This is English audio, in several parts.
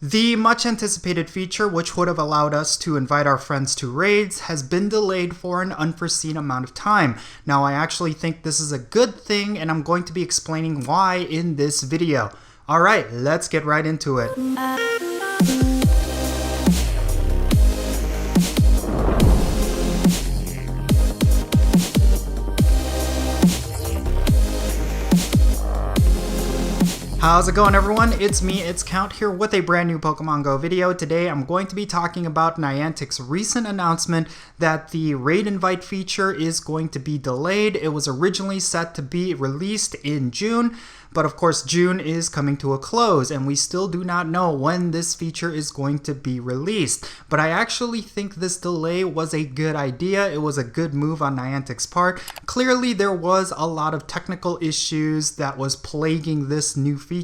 The much anticipated feature, which would have allowed us to invite our friends to raids, has been delayed for an unforeseen amount of time. Now, I actually think this is a good thing, and I'm going to be explaining why in this video. Alright, let's get right into it. How's it going, everyone? It's me, it's Count here with a brand new Pokemon Go video. Today I'm going to be talking about Niantic's recent announcement that the raid invite feature is going to be delayed. It was originally set to be released in June, but of course June is coming to a close and we still do not know when this feature is going to be released. But I actually think this delay was a good idea. It was a good move on Niantic's part. Clearly there was a lot of technical issues that was plaguing this new feature,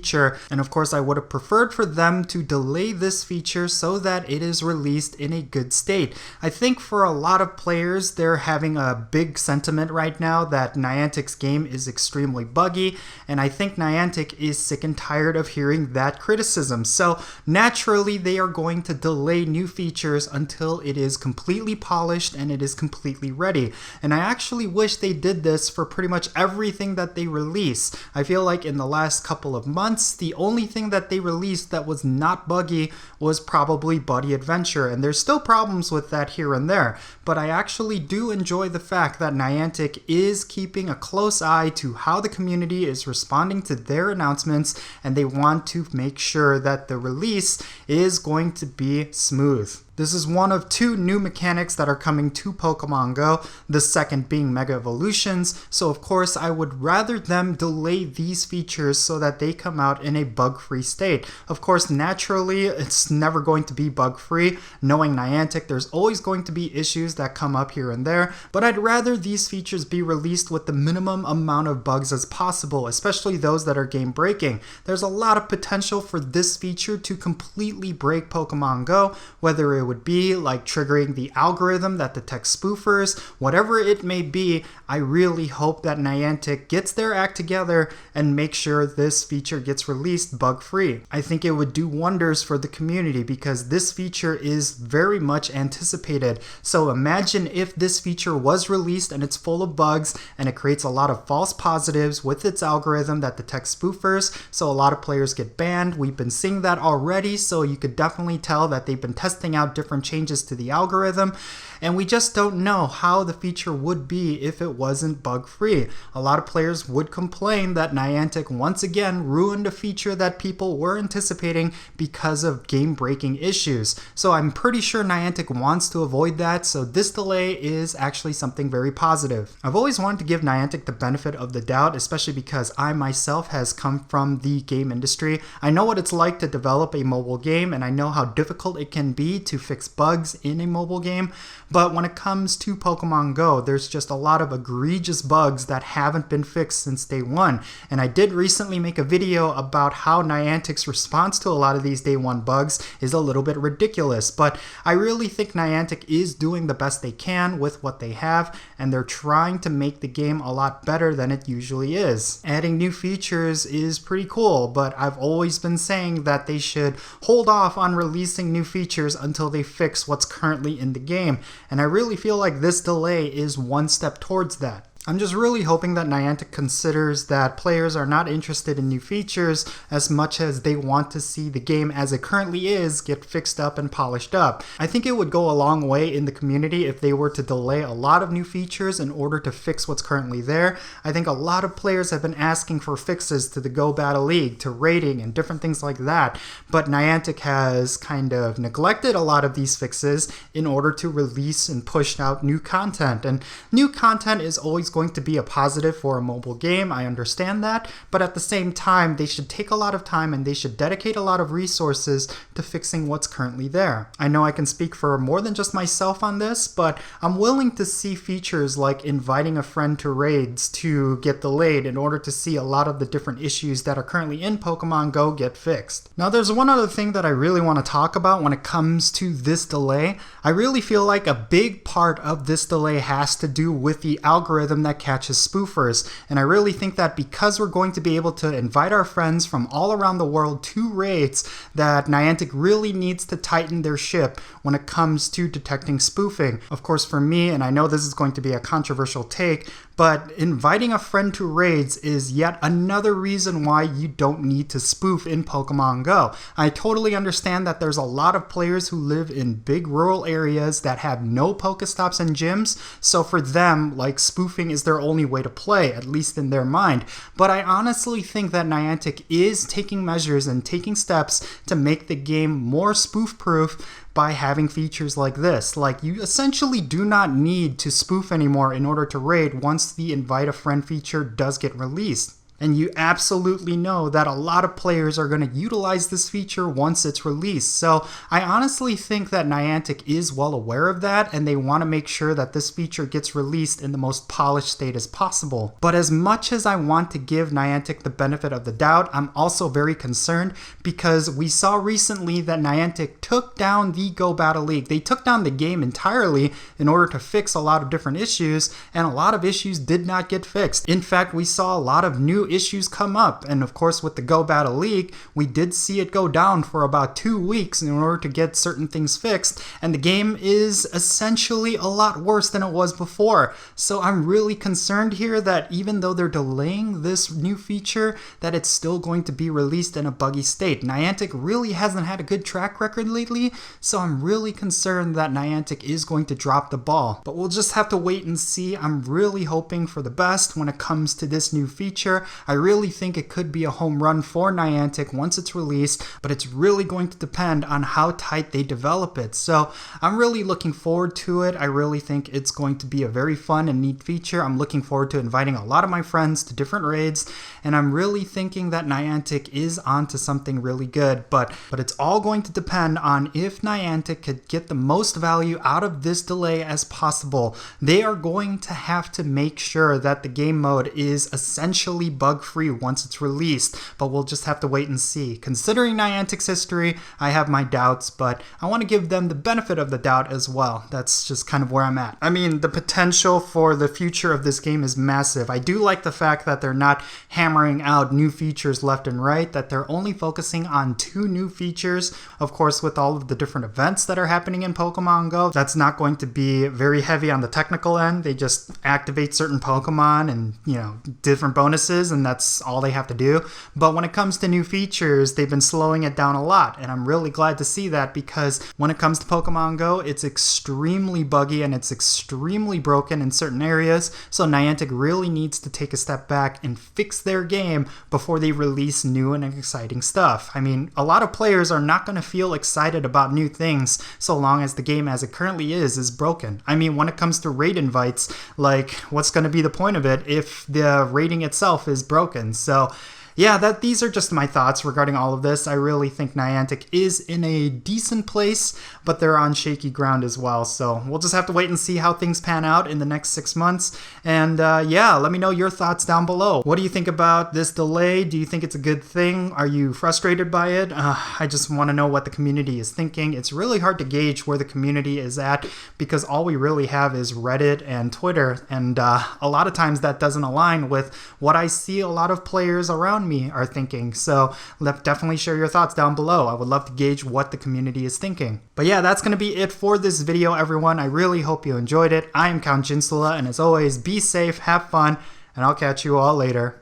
and of course I would have preferred for them to delay this feature so that it is released in a good state. I think for a lot of players, they're having a big sentiment right now that Niantic's game is extremely buggy, and I think Niantic is sick and tired of hearing that criticism. So naturally they are going to delay new features until it is completely polished and it is completely ready. And I actually wish they did this for pretty much everything that they release. I feel like in the last couple of months, the only thing that they released that was not buggy was probably Buddy Adventure, and there's still problems with that here and there, but I actually do enjoy the fact that Niantic is keeping a close eye to how the community is responding to their announcements, and they want to make sure that the release is going to be smooth. This is one of two new mechanics that are coming to Pokemon Go, the second being Mega Evolutions, so of course I would rather them delay these features so that they come out in a bug-free state. Of course, naturally, it's never going to be bug-free. Knowing Niantic, there's always going to be issues that come up here and there, but I'd rather these features be released with the minimum amount of bugs as possible, especially those that are game-breaking. There's a lot of potential for this feature to completely break Pokemon Go, whether it would be like triggering the algorithm that detects spoofers, whatever it may be. I really hope that Niantic gets their act together and make sure this feature gets released bug-free. I think it would do wonders for the community because this feature is very much anticipated. So imagine if this feature was released and it's full of bugs and it creates a lot of false positives with its algorithm that detects spoofers, so a lot of players get banned. We've been seeing that already, so you could definitely tell that they've been testing out different changes to the algorithm, and we just don't know how the feature would be if it wasn't bug-free. A lot of players would complain that Niantic once again ruined a feature that people were anticipating because of game-breaking issues. So I'm pretty sure Niantic wants to avoid that, so this delay is actually something very positive. I've always wanted to give Niantic the benefit of the doubt, especially because I myself has come from the game industry. I know what it's like to develop a mobile game, and I know how difficult it can be to fix bugs in a mobile game, but when it comes to Pokemon Go, there's just a lot of egregious bugs that haven't been fixed since day one. And I did recently make a video about how Niantic's response to a lot of these day one bugs is a little bit ridiculous, but I really think Niantic is doing the best they can with what they have, and they're trying to make the game a lot better than it usually is. Adding new features is pretty cool, but I've always been saying that they should hold off on releasing new features until they fix what's currently in the game, and I really feel like this delay is one step towards that. I'm just really hoping that Niantic considers that players are not interested in new features as much as they want to see the game as it currently is get fixed up and polished up. I think it would go a long way in the community if they were to delay a lot of new features in order to fix what's currently there. I think a lot of players have been asking for fixes to the Go Battle League, to rating, and different things like that, but Niantic has kind of neglected a lot of these fixes in order to release and push out new content, and new content is always going to be a positive for a mobile game. I understand that, but at the same time, they should take a lot of time and they should dedicate a lot of resources to fixing what's currently there. I know I can speak for more than just myself on this, but I'm willing to see features like inviting a friend to raids to get delayed in order to see a lot of the different issues that are currently in Pokemon Go get fixed. Now, there's one other thing that I really want to talk about when it comes to this delay. I really feel like a big part of this delay has to do with the algorithm algorithm that catches spoofers. And I really think that because we're going to be able to invite our friends from all around the world to raids, that Niantic really needs to tighten their ship when it comes to detecting spoofing. Of course, for me, and I know this is going to be a controversial take, but inviting a friend to raids is yet another reason why you don't need to spoof in Pokemon Go. I totally understand that there's a lot of players who live in big rural areas that have no Pokestops and gyms, so for them, like, spoofing is their only way to play, at least in their mind. But I honestly think that Niantic is taking measures and taking steps to make the game more spoof-proof by having features like this. Like, you essentially do not need to spoof anymore in order to raid once the invite a friend feature does get released. And you absolutely know that a lot of players are going to utilize this feature once it's released. So I honestly think that Niantic is well aware of that, and they want to make sure that this feature gets released in the most polished state as possible. But as much as I want to give Niantic the benefit of the doubt, I'm also very concerned because we saw recently that Niantic took down the Go Battle League. They took down the game entirely in order to fix a lot of different issues, and a lot of issues did not get fixed. In fact, we saw a lot of new issues come up, and of course with the Go Battle League, we did see it go down for about 2 weeks in order to get certain things fixed, and the game is essentially a lot worse than it was before. So I'm really concerned here that even though they're delaying this new feature, that it's still going to be released in a buggy state. Niantic really hasn't had a good track record lately, so I'm really concerned that Niantic is going to drop the ball. But we'll just have to wait and see. I'm really hoping for the best when it comes to this new feature. I really think it could be a home run for Niantic once it's released, but it's really going to depend on how tight they develop it. So I'm really looking forward to it. I really think it's going to be a very fun and neat feature. I'm looking forward to inviting a lot of my friends to different raids, and I'm really thinking that Niantic is onto something really good, but it's all going to depend on if Niantic could get the most value out of this delay as possible. They are going to have to make sure that the game mode is essentially bug-free once it's released, but we'll just have to wait and see. Considering Niantic's history, I have my doubts, but I want to give them the benefit of the doubt as well. That's just kind of where I'm at. I mean, the potential for the future of this game is massive. I do like the fact that they're not hammering out new features left and right, that they're only focusing on 2 new features. Of course, with all of the different events that are happening in Pokemon Go, that's not going to be very heavy on the technical end. They just activate certain Pokemon and, you know, different bonuses, and that's all they have to do. But when it comes to new features, they've been slowing it down a lot, and I'm really glad to see that, because when it comes to Pokemon Go, it's extremely buggy and it's extremely broken in certain areas, so Niantic really needs to take a step back and fix their game before they release new and exciting stuff. I mean, a lot of players are not going to feel excited about new things so long as the game as it currently is broken. I mean, when it comes to raid invites, like, what's going to be the point of it if the rating itself is broken? So yeah, these are just my thoughts regarding all of this. I really think Niantic is in a decent place, but they're on shaky ground as well. So we'll just have to wait and see how things pan out in the next 6 months. And yeah, let me know your thoughts down below. What do you think about this delay? Do you think it's a good thing? Are you frustrated by it? I just want to know what the community is thinking. It's really hard to gauge where the community is at because all we really have is Reddit and Twitter. And a lot of times that doesn't align with what I see a lot of players around me are thinking. So definitely share your thoughts down below. I would love to gauge what the community is thinking. But yeah, that's going to be it for this video, everyone. I really hope you enjoyed it. I am Count Jinsula, and as always, be safe, have fun, and I'll catch you all later.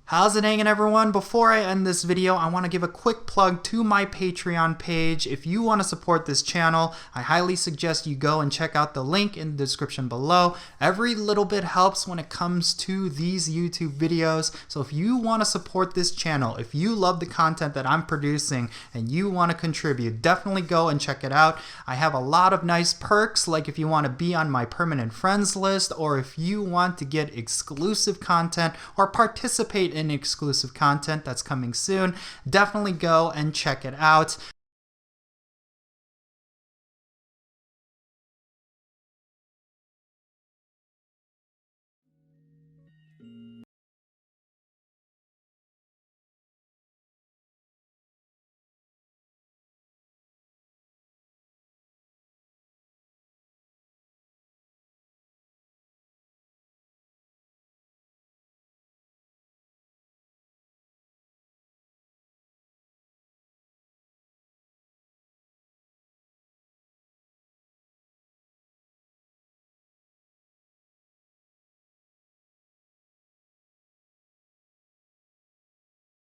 How's it hanging, everyone? Before I end this video, I want to give a quick plug to my Patreon page. If you want to support this channel, I highly suggest you go and check out the link in the description below. Every little bit helps when it comes to these YouTube videos. So if you want to support this channel, if you love the content that I'm producing and you want to contribute, definitely go and check it out. I have a lot of nice perks, like if you want to be on my permanent friends list, or if you want to get exclusive content or participate in exclusive content that's coming soon, definitely go and check it out.